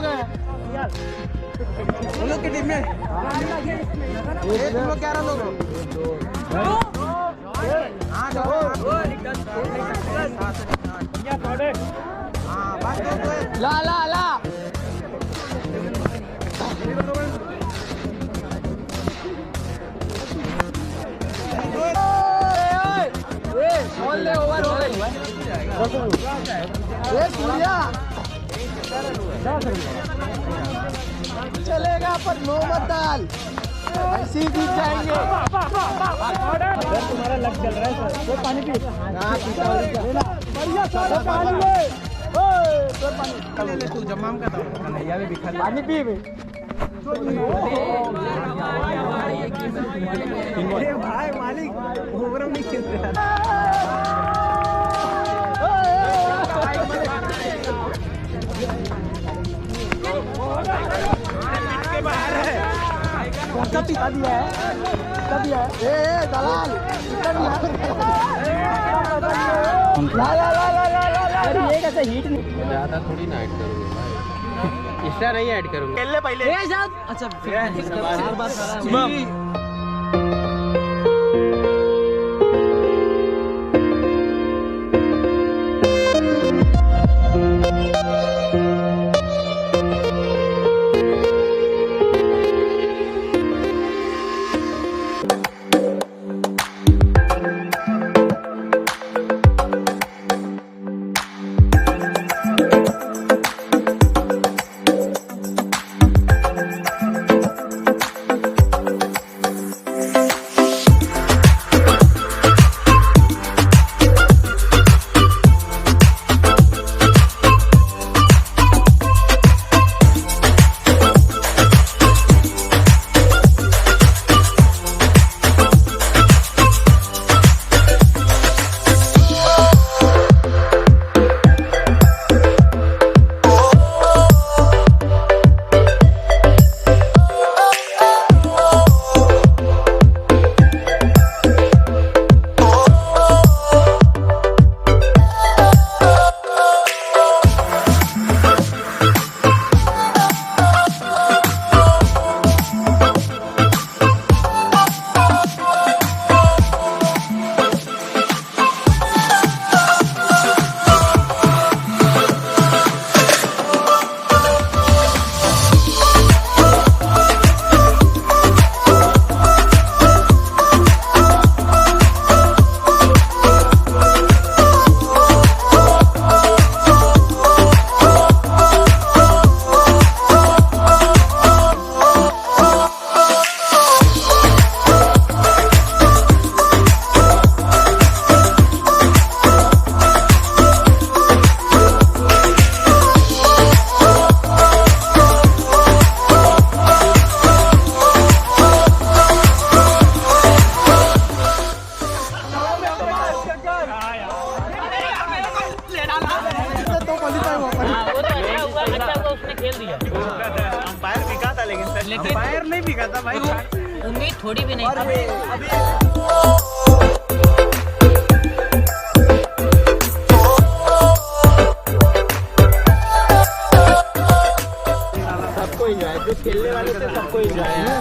लोग हैं लोग की टीम में? तुम लोग 11 लोग हो? हाँ ला ला ला चलेगा पर नो मत डाल, ऐसे ही जीत जाएंगे। तुम्हारा लग चल रहा है सर, वो पानी पी। ले तू जमाम का कन्हैया भी बिखर पानी पी भाई मालिक ओवर नहीं खेल रहा। कब दिया है दलाल ला ला ला ला ला ला ये कैसे हीट नहीं ज्यादा थोड़ी ना ऐड करूंगा भाई, इसका नहीं ऐड करूंगा। खेलने पहले अच्छा अंपायर नहीं बिका था भाई, उम्मीद थोड़ी भी नहीं थी। सबको एंजॉय, जो खेलने वाले थे सबको एंजॉय है।